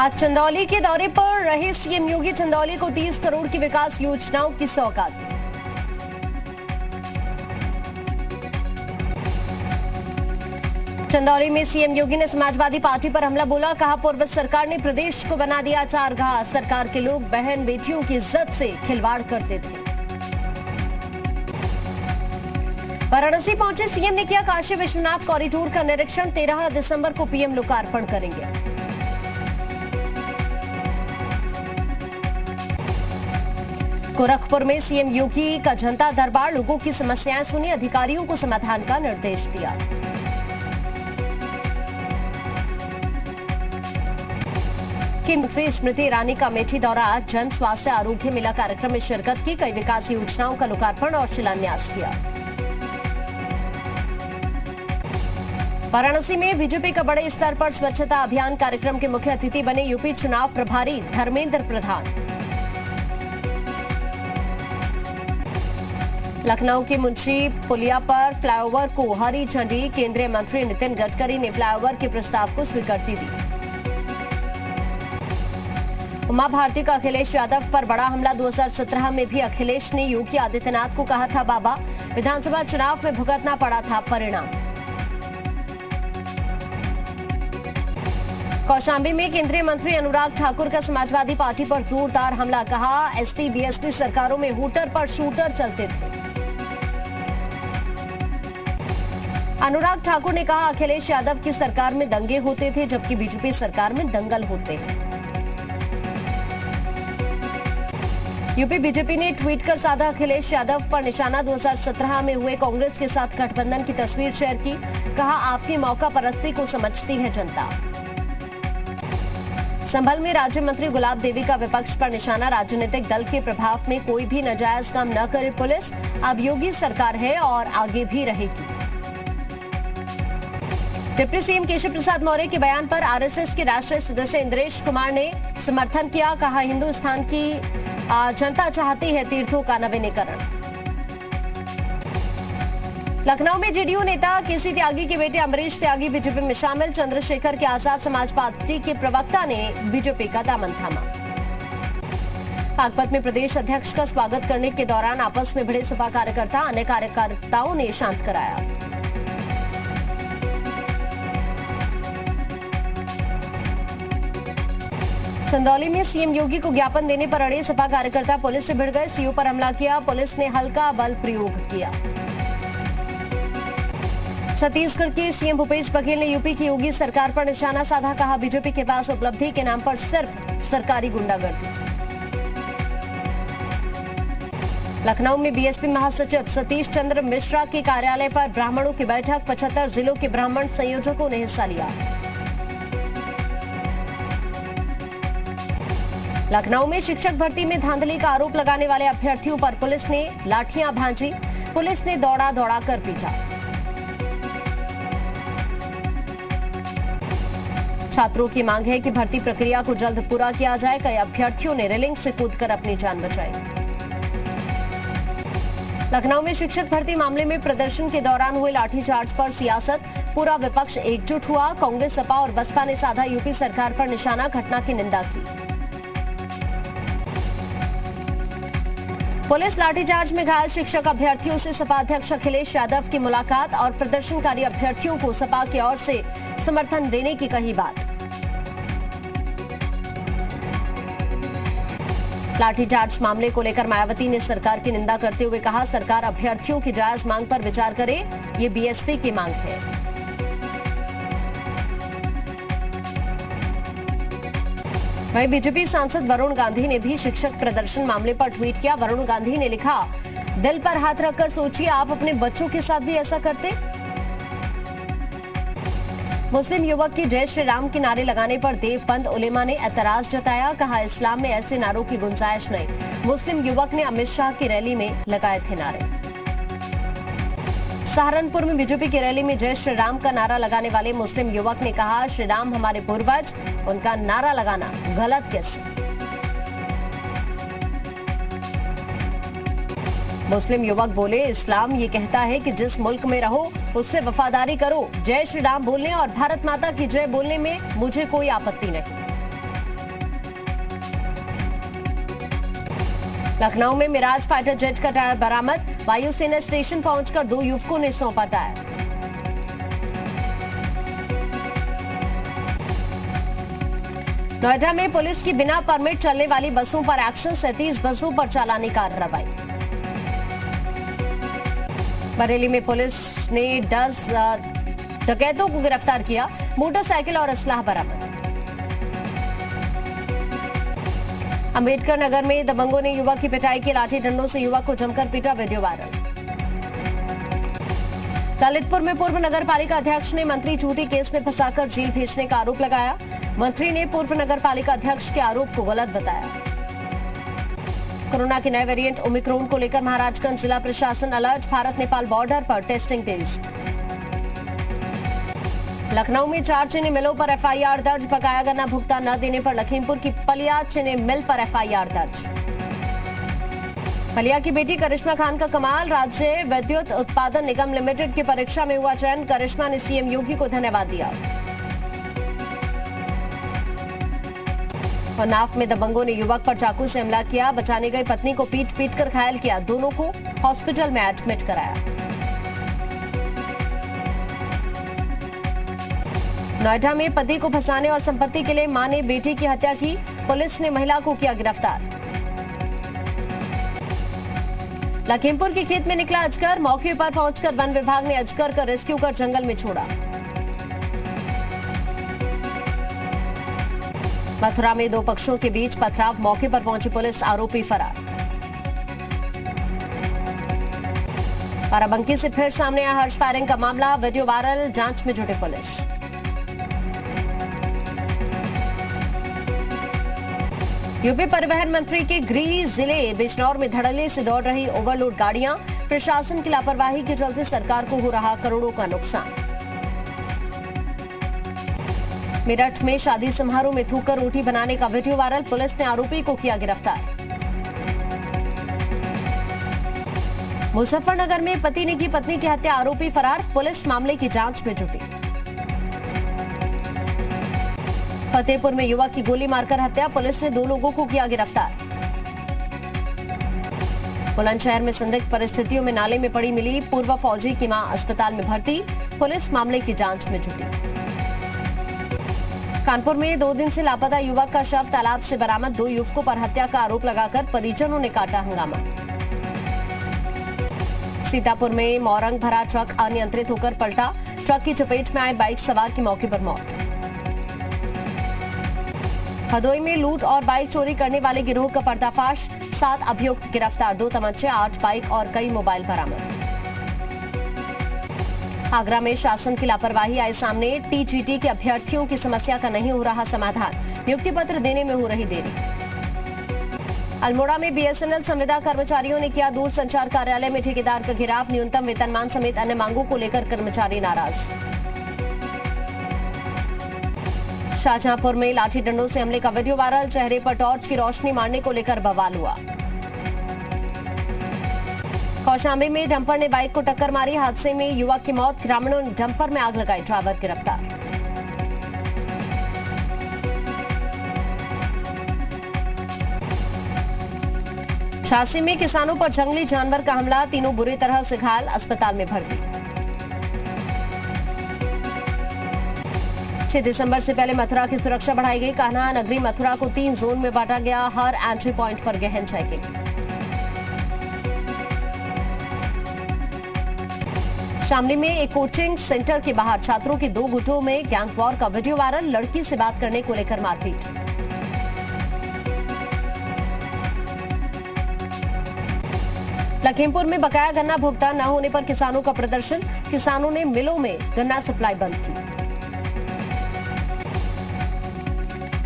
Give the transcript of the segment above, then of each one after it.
आज चंदौली के दौरे पर रहे सीएम योगी। चंदौली को 30 करोड़ की विकास योजनाओं की सौगात। चंदौली में सीएम योगी ने समाजवादी पार्टी पर हमला बोला। कहा, पूर्व सरकार ने प्रदेश को बना दिया चारगाह। सरकार के लोग बहन बेटियों की इज्जत से खिलवाड़ करते थे। वाराणसी पहुंचे सीएम ने किया काशी विश्वनाथ कॉरिडोर का निरीक्षण। 13 दिसंबर को पीएम लोकार्पण करेंगे। गोरखपुर में सीएम योगी का जनता दरबार। लोगों की समस्याएं सुनी, अधिकारियों को समाधान का निर्देश दिया। केंद्रीय मंत्री स्मृति ईरानी का अमेठी दौरा। जन स्वास्थ्य आरोग्य मेला कार्यक्रम में शिरकत की। कई विकास योजनाओं का लोकार्पण और शिलान्यास किया। वाराणसी में बीजेपी का बड़े स्तर पर स्वच्छता अभियान कार्यक्रम के मुख्य अतिथि बने यूपी चुनाव प्रभारी धर्मेंद्र प्रधान। लखनऊ के मुंशी पुलिया पर फ्लाईओवर को हरी झंडी। केंद्रीय मंत्री नितिन गडकरी ने फ्लाईओवर के प्रस्ताव को स्वीकृति दी। उमा भारती का अखिलेश यादव पर बड़ा हमला। 2017 में भी अखिलेश ने योगी आदित्यनाथ को कहा था बाबा। विधानसभा चुनाव में भुगतना पड़ा था परिणाम। कौशाम्बी में केंद्रीय मंत्री अनुराग ठाकुर का समाजवादी पार्टी पर जोरदार हमला। कहा, एसपी बीएसपी सरकारों में हूटर पर शूटर चलते थे। अनुराग ठाकुर ने कहा, अखिलेश यादव की सरकार में दंगे होते थे जबकि बीजेपी सरकार में दंगल होते हैं। यूपी बीजेपी ने ट्वीट कर साधा अखिलेश यादव पर निशाना। 2017 में हुए कांग्रेस के साथ गठबंधन की तस्वीर शेयर की। कहा, आपकी मौका परस्ती को समझती है जनता। संभल में राज्य मंत्री गुलाब देवी का विपक्ष पर निशाना। राजनीतिक दल के प्रभाव में कोई भी नाजायज काम न करे पुलिस। अब योगी सरकार है और आगे भी रहेगी। डिप्टी सीएम केशव प्रसाद मौर्य के बयान पर आरएसएस के राष्ट्रीय सदस्य इंद्रेश कुमार ने समर्थन किया। कहा, हिंदुस्तान की जनता चाहती है तीर्थों का नवीनीकरण। लखनऊ में जेडीयू नेता केसी त्यागी के बेटे अमरीश त्यागी बीजेपी में शामिल। चंद्रशेखर के आजाद समाज पार्टी के प्रवक्ता ने बीजेपी का दामन थामा। बागपत में प्रदेश अध्यक्ष का स्वागत करने के दौरान आपस में भिड़े सपा कार्यकर्ता। अन्य कार्यकर्ताओं ने शांत कराया। चंदौली में सीएम योगी को ज्ञापन देने पर अड़े सपा कार्यकर्ता पुलिस से भिड़ गए। सीओ पर हमला किया। पुलिस ने हल्का बल प्रयोग किया। छत्तीसगढ़ के सीएम भूपेश बघेल ने यूपी की योगी सरकार पर निशाना साधा। कहा, बीजेपी के पास उपलब्धि के नाम पर सिर्फ सरकारी गुंडागर्दी। लखनऊ में बीएसपी महासचिव सतीश चंद्र मिश्रा के कार्यालय पर ब्राह्मणों की बैठक। 75 जिलों के ब्राह्मण संयोजकों ने हिस्सा लिया। लखनऊ में शिक्षक भर्ती में धांधली का आरोप लगाने वाले अभ्यर्थियों पर पुलिस ने लाठियां भांजी। पुलिस ने दौड़ा दौड़ा कर पीटा। छात्रों की मांग है कि भर्ती प्रक्रिया को जल्द पूरा किया जाए। कई अभ्यर्थियों ने रेलिंग से कूदकर अपनी जान बचाई। लखनऊ में शिक्षक भर्ती मामले में प्रदर्शन के दौरान हुए लाठीचार्ज पर सियासत। पूरा विपक्ष एकजुट हुआ। कांग्रेस, सपा और बसपा ने साधा यूपी सरकार पर निशाना। घटना की निंदा की। पुलिस लाठीचार्ज में घायल शिक्षक अभ्यर्थियों से सपा अध्यक्ष अखिलेश यादव की मुलाकात और प्रदर्शनकारी अभ्यर्थियों को सपा की ओर से समर्थन देने की कही बात। लाठीचार्ज मामले को लेकर मायावती ने सरकार की निंदा करते हुए कहा, सरकार अभ्यर्थियों की जायज मांग पर विचार करे। ये बीएसपी की मांग है। वहीं बीजेपी सांसद वरुण गांधी ने भी शिक्षक प्रदर्शन मामले पर ट्वीट किया। वरुण गांधी ने लिखा, दिल पर हाथ रखकर सोचिए, आप अपने बच्चों के साथ भी ऐसा करते। मुस्लिम युवक की जय श्री राम के नारे लगाने पर देवबंद उलेमा ने एतराज जताया। कहा, इस्लाम में ऐसे नारों की गुंजाइश नहीं। मुस्लिम युवक ने अमित शाह की रैली में लगाए थे नारे। सहारनपुर में बीजेपी की रैली में जय श्री राम का नारा लगाने वाले मुस्लिम युवक ने कहा, श्री राम हमारे पूर्वज, उनका नारा लगाना गलत कैसे। मुस्लिम युवक बोले, इस्लाम ये कहता है कि जिस मुल्क में रहो उससे वफादारी करो। जय श्री राम बोलने और भारत माता की जय बोलने में मुझे कोई आपत्ति नहीं। लखनऊ में मिराज फाइटर जेट का टायर बरामद, वायुसेना स्टेशन पहुंचकर 2 युवकों ने सौंपा टायर। नोएडा में पुलिस की बिना परमिट चलने वाली बसों पर एक्शन, 37 बसों पर चालानी कार्रवाई। बरेली में पुलिस ने 10 डकैतों को गिरफ्तार किया, मोटरसाइकिल और असलाह बरामद। अंबेडकर नगर में दबंगों ने युवक की पिटाई की, लाठी डंडों से युवक को जमकर पीटा, वीडियो वायरल। ललितपुर में पूर्व नगर पालिका अध्यक्ष ने मंत्री झूठी केस में फंसाकर जेल भेजने का आरोप लगाया। मंत्री ने पूर्व नगर पालिका अध्यक्ष के आरोप को गलत बताया। कोरोना के नए वेरिएंट ओमिक्रॉन को लेकर महाराजगंज जिला प्रशासन अलर्ट, भारत नेपाल बॉर्डर पर टेस्टिंग तेज। लखनऊ में 4 चीनी मिलों पर एफआईआर दर्ज, बकाया गन्ना भुगतान न देने पर लखीमपुर की पलिया चीनी मिल पर एफआईआर दर्ज। पलिया की बेटी करिश्मा खान का कमाल, राज्य विद्युत उत्पादन निगम लिमिटेड की परीक्षा में हुआ चयन, करिश्मा ने सीएम योगी को धन्यवाद दिया। और नाफ में दबंगों ने युवक पर चाकू से हमला किया, बचाने गई पत्नी को पीट कर घायल किया, दोनों को हॉस्पिटल में एडमिट कराया। नोएडा में पति को फंसाने और संपत्ति के लिए मां ने बेटी की हत्या की, पुलिस ने महिला को किया गिरफ्तार। लखीमपुर के खेत में निकला अजगर, मौके पर पहुंचकर वन विभाग ने अजगर का रेस्क्यू कर जंगल में छोड़ा। मथुरा में 2 पक्षों के बीच पथराव, मौके पर पहुंची पुलिस, आरोपी फरार। बाराबंकी से फिर सामने आया हर्ष फायरिंग का मामला, वीडियो वायरल, जांच में जुटी पुलिस। यूपी परिवहन मंत्री के गृह जिले बिजनौर में धड़ल्ले से दौड़ रही ओवरलोड गाड़ियां, प्रशासन की लापरवाही के चलते सरकार को हो रहा करोड़ों का नुकसान। मेरठ में शादी समारोह में थूककर रोटी बनाने का वीडियो वायरल, पुलिस ने आरोपी को किया गिरफ्तार। मुजफ्फरनगर में पति ने की पत्नी की हत्या, आरोपी फरार, पुलिस मामले की जांच में जुटी। फतेहपुर में युवक की गोली मारकर हत्या, पुलिस ने 2 लोगों को किया गिरफ्तार। बुलंदशहर में संदिग्ध परिस्थितियों में नाले में पड़ी मिली पूर्व फौजी की मां, अस्पताल में भर्ती, पुलिस मामले की जांच में जुटी। कानपुर में 2 दिन से लापता युवक का शव तालाब से बरामद, 2 युवकों पर हत्या का आरोप लगाकर परिजनों ने काटा हंगामा। सीतापुर में मोरंग भरा ट्रक अनियंत्रित होकर पलटा, ट्रक की चपेट में आए बाइक सवार की मौके पर मौत। हदोई में लूट और बाइक चोरी करने वाले गिरोह का पर्दाफाश, 7 अभियुक्त गिरफ्तार, 2 तमंचे, 8 बाइक और कई मोबाइल बरामद। आगरा में शासन की लापरवाही आई सामने, टीजीटी के अभ्यर्थियों की समस्या का नहीं हो रहा समाधान, नियुक्ति पत्र देने में हो रही देरी। अल्मोड़ा में बीएसएनएल संविदा कर्मचारियों ने किया दूरसंचार कार्यालय में ठेकेदार का घेराव, न्यूनतम वेतनमान समेत अन्य मांगों को लेकर कर्मचारी नाराज। शाहजहांपुर में लाठी डंडों से हमले का वीडियो वायरल, चेहरे पर टॉर्च की रोशनी मारने को लेकर बवाल हुआ। कौशाम्बी में डंपर ने बाइक को टक्कर मारी, हादसे में युवक की मौत, ग्रामीणों ने डंपर में आग लगाई, ड्राइवर गिरफ्तार। झांसी में किसानों पर जंगली जानवर का हमला, तीनों बुरी तरह से घायल, अस्पताल में भर्ती। 6 दिसंबर से पहले मथुरा की सुरक्षा बढ़ाई गई, कान्हा नगरी मथुरा को 3 जोन में बांटा गया, हर एंट्री पॉइंट पर गहन चेकिंग। शामली में एक कोचिंग सेंटर के बाहर छात्रों के 2 गुटों में गैंग वॉर का वीडियो वायरल, लड़की से बात करने को लेकर मारपीट। लखीमपुर में बकाया गन्ना भुगतान न होने पर किसानों का प्रदर्शन, किसानों ने मिलों में गन्ना सप्लाई बंद की।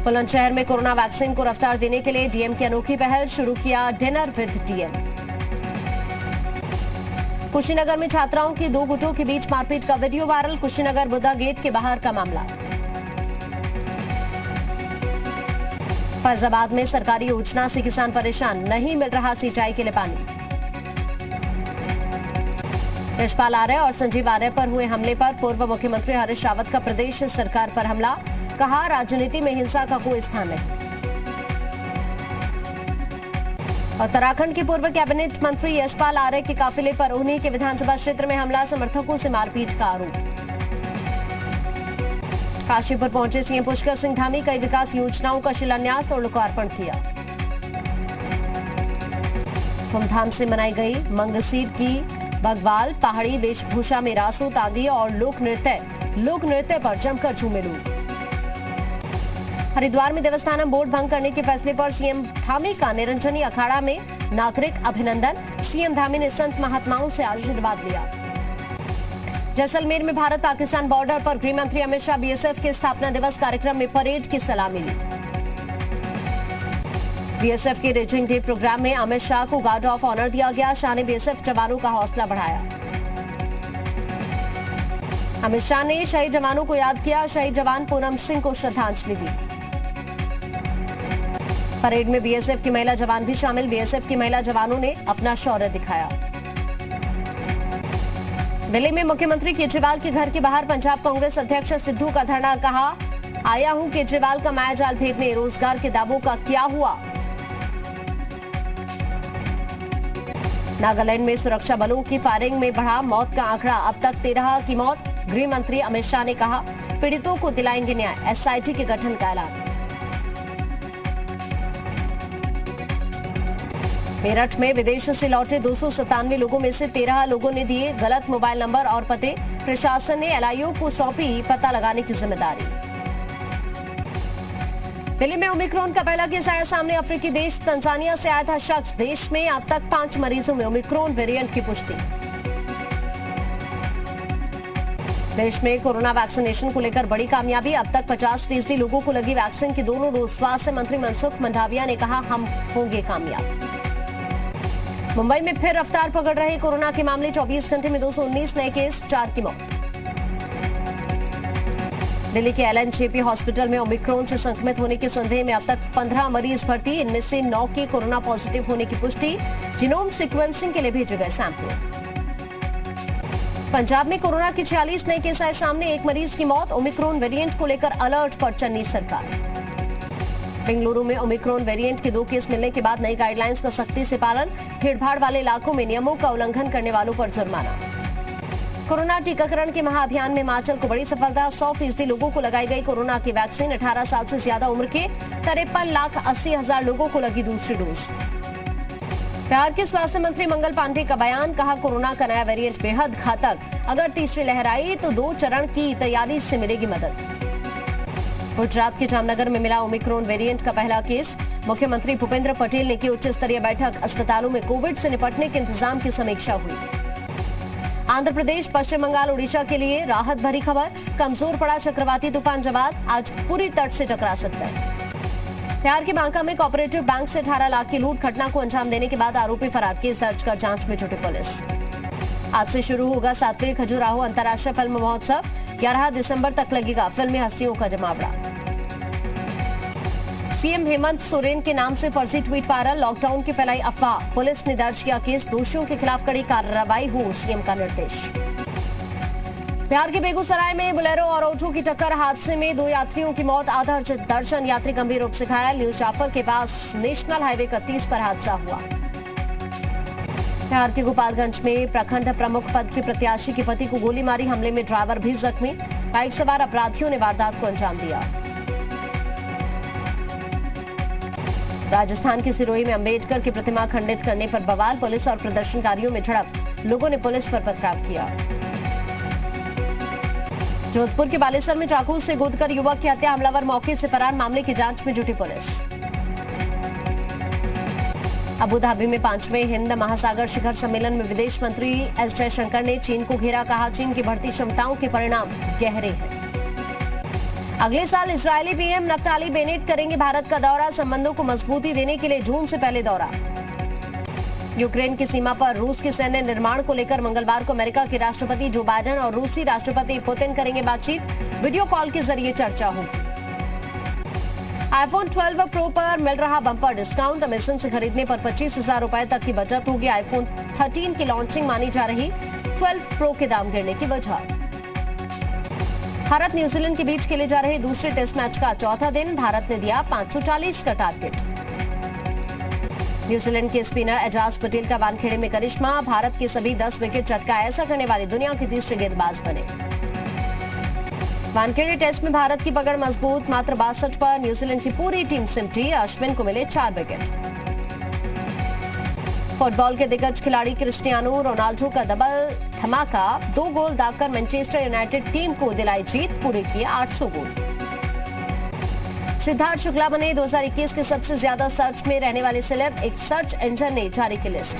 बुलंदशहर में कोरोना वैक्सीन को रफ्तार देने के लिए डीएम की अनोखी पहल, शुरू किया डिनर विद डीएम। कुशीनगर में छात्राओं की 2 गुटों के बीच मारपीट का video viral, Kushinagar Buddha gate के बाहर का मामला। फैजाबाद में सरकारी योजना से किसान परेशान, नहीं मिल रहा सिंचाई के लिए पानी। यशपाल आर्य और संजीव आर्य पर हुए हमले पर पूर्व मुख्यमंत्री हरीश रावत का प्रदेश सरकार पर हमला, कहा राजनीति में हिंसा का कोई स्थान नहीं। उत्तराखंड के पूर्व कैबिनेट मंत्री यशपाल आर्य के काफिले पर उन्हीं के विधानसभा क्षेत्र में हमला, समर्थकों से मारपीट का आरोप। काशीपुर पहुंचे सीएम पुष्कर सिंह धामी, कई विकास योजनाओं का शिलान्यास और लोकार्पण किया। धूमधाम से मनाई गई मंगसीर की बगवाल, पहाड़ी वेशभूषा में रासो, तांदी और लोक नृत्य पर जमकर झूमे लोग। हरिद्वार में देवस्थानम बोर्ड भंग करने के फैसले पर सीएम धामी का निरंजनी अखाड़ा में नागरिक अभिनंदन, सीएम धामी ने संत महात्माओं से आशीर्वाद लिया। जैसलमेर में भारत पाकिस्तान बॉर्डर पर गृह मंत्री अमित शाह बीएसएफ के स्थापना दिवस कार्यक्रम में परेड की सलामी ली। बीएसएफ के रेजिंग डे प्रोग्राम में अमित शाह को गार्ड ऑफ ऑनर दिया गया। शाह ने बीएसएफ जवानों का हौसला बढ़ाया। अमित शाह ने शहीद जवानों को याद किया, शहीद जवान पूनम सिंह को श्रद्धांजलि दी। परेड में बीएसएफ की महिला जवान भी शामिल, बीएसएफ की महिला जवानों ने अपना शौर्य दिखाया। दिल्ली में मुख्यमंत्री केजरीवाल के घर के बाहर पंजाब कांग्रेस अध्यक्ष सिद्धू का धरना, कहा आया हूं केजरीवाल का मायाजाल भेदने, रोजगार के दावों का क्या हुआ। नागालैंड में सुरक्षा बलों की फायरिंग में बढ़ा मौत का आंकड़ा, अब तक 13 की मौत। गृह मंत्री अमित शाह ने कहा पीड़ितों को दिलाएंगे न्याय, एसआईटी के गठन का ऐलान। मेरठ में विदेश से लौटे 297 लोगों में से 13 लोगों ने दिए गलत मोबाइल नंबर और पते, प्रशासन ने एलआईओ को सौंपी पता लगाने की जिम्मेदारी। दिल्ली में ओमिक्रॉन का पहला केस आया सामने, अफ्रीकी देश तंजानिया से आया था शख्स। देश में अब तक 5 मरीजों में ओमिक्रॉन वेरिएंट की पुष्टि। देश में कोरोना वैक्सीनेशन को लेकर बड़ी कामयाबी, अब तक 50% लोगों को लगी वैक्सीन की दोनों डोज। स्वास्थ्य मंत्री मनसुख मंडाविया ने कहा हम होंगे कामयाब। मुंबई में फिर रफ्तार पकड़ रहे कोरोना के मामले, 24 घंटे में 219 नए केस, 4 की मौत। दिल्ली के एलएनजेपी हॉस्पिटल में ओमिक्रॉन से संक्रमित होने के संदेह में अब तक 15 मरीज भर्ती, इनमें से 9 के कोरोना पॉजिटिव होने की पुष्टि। जीनोम सीक्वेंसिंग के लिए भेजे गए सैंपल। पंजाब में कोरोना के 46 नए केस आए सामने, 1 मरीज की मौत। ओमिक्रॉन वेरिएंट को लेकर अलर्ट पर चन्नी सरकार। बेंगलुरु में ओमिक्रॉन वेरिएंट के 2 केस मिलने के बाद नई गाइडलाइंस का सख्ती से पालन, भीड़भाड़ वाले इलाकों में नियमों का उल्लंघन करने वालों पर जुर्माना। कोरोना टीकाकरण के महाअभियान में हिमाचल को बड़ी सफलता, 100% लोगों को लगाई गई कोरोना की वैक्सीन। 18 साल से ज्यादा उम्र के 53,80,000 लोगों को लगी दूसरी डोज। बिहार के स्वास्थ्य मंत्री मंगल पांडे का बयान, कहा कोरोना का नया वेरिएंट बेहद घातक, अगर तीसरी लहर आई तो 2 चरण की तैयारी से मिलेगी मदद। गुजरात के जामनगर में मिला ओमिक्रॉन वेरिएंट का पहला केस, मुख्यमंत्री भूपेंद्र पटेल ने की उच्च स्तरीय बैठक, अस्पतालों में कोविड से निपटने के इंतजाम की समीक्षा हुई। आंध्र प्रदेश, पश्चिम बंगाल, उड़ीसा के लिए राहत भरी खबर, कमजोर पड़ा चक्रवाती तूफान जवाद, आज पूरी तट से टकरा सकता है। बिहार के बांका में कोऑपरेटिव बैंक से 18 लाख की लूट, घटना को अंजाम देने के बाद आरोपी फरार, केस दर्ज कर जांच में जुटी पुलिस। आज से शुरू होगा 7वें खजुराहो अंतर्राष्ट्रीय फिल्म महोत्सव, 11 दिसंबर तक लगेगा फिल्मी हस्तियों का जमावड़ा। सीएम हेमंत सोरेन के नाम से फर्जी ट्वीट वायरल, लॉकडाउन की फैलाई अफवाह, पुलिस ने दर्ज किया केस, दोषियों के खिलाफ कड़ी कार्रवाई हो, सीएम का निर्देश। बिहार के बेगूसराय में बोलेरो और ऑटो की टक्कर, हादसे में 2 यात्रियों की मौत, आधा दर्जन यात्री गंभीर रूप से घायल। न्यू जाफर के पास नेशनल हाईवे 31 पर हादसा हुआ। बिहार के गोपालगंज में प्रखंड प्रमुख पद के प्रत्याशी के पति को गोली मारी, हमले में ड्राइवर भी जख्मी, बाइक सवार अपराधियों ने वारदात को अंजाम दिया। राजस्थान के सिरोही में अंबेडकर की प्रतिमा खंडित करने पर बवाल, पुलिस और प्रदर्शनकारियों में झड़प, लोगों ने पुलिस पर पथराव किया। जोधपुर के बालेसर में चाकू से गोदकर युवक की हत्या, हमलावर मौके से फरार, मामले की जांच में जुटी पुलिस। अबू धाबी में 5वें हिंद महासागर शिखर सम्मेलन में विदेश मंत्री एस जयशंकर ने चीन को घेरा, कहा चीन की बढ़ती क्षमताओं के परिणाम गहरे हैं। अगले साल इजरायली पीएम नफ्ताली बेनेट करेंगे भारत का दौरा, संबंधों को मजबूती देने के लिए जून से पहले दौरा। यूक्रेन की सीमा पर रूस के सैन्य निर्माण को लेकर मंगलवार को अमेरिका के राष्ट्रपति जो बाइडेन और रूसी राष्ट्रपति पुतिन करेंगे बातचीत, वीडियो कॉल के जरिए चर्चा होगी। आईफोन 12 प्रो पर मिल रहा बम्पर डिस्काउंट, अमेजन से खरीदने पर 25,000 रुपए तक की बचत होगी। आईफोन 13 की लॉन्चिंग मानी जा रही, 12 प्रो के दाम गिरने की वजह। भारत न्यूजीलैंड के बीच खेले जा रहे दूसरे टेस्ट मैच का चौथा दिन, भारत ने दिया 540 का टारगेट। न्यूजीलैंड के स्पिनर एजाज पटेल का वानखेड़े में करिश्मा, भारत के सभी 10 विकेट चटकाए, ऐसा करने वाले दुनिया के तीसरे गेंदबाज बने। वानखेड़े टेस्ट में भारत की पकड़ मजबूत, मात्र 62 पर न्यूजीलैंड की पूरी टीम सिमटी, अश्विन को मिले 4 विकेट। फुटबॉल के दिग्गज खिलाड़ी क्रिस्टियानो रोनाल्डो का डबल धमाका, 2 गोल दागकर मैनचेस्टर यूनाइटेड टीम को दिलाई जीत, पूरे किए 800 गोल। सिद्धार्थ शुक्ला बने 2021 के सबसे ज्यादा सर्च में रहने वाले सेलेब, एक सर्च इंजन ने जारी की लिस्ट।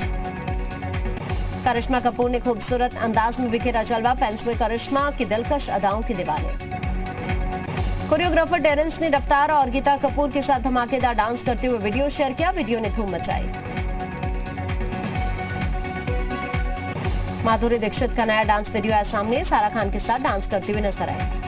करिश्मा कपूर ने खूबसूरत अंदाज में बिखेरा जलवा, फैंस हुए करिश्मा की दिलकश अदाओं के दीवाने। कोरियोग्राफर टेरेंस ने रफ्तार और गीता कपूर के साथ धमाकेदार डांस करते हुए वीडियो शेयर किया, वीडियो ने धूम मचाई। माधुरी दीक्षित का नया डांस वीडियो आया सामने, सारा खान के साथ डांस करते हुए नजर आए।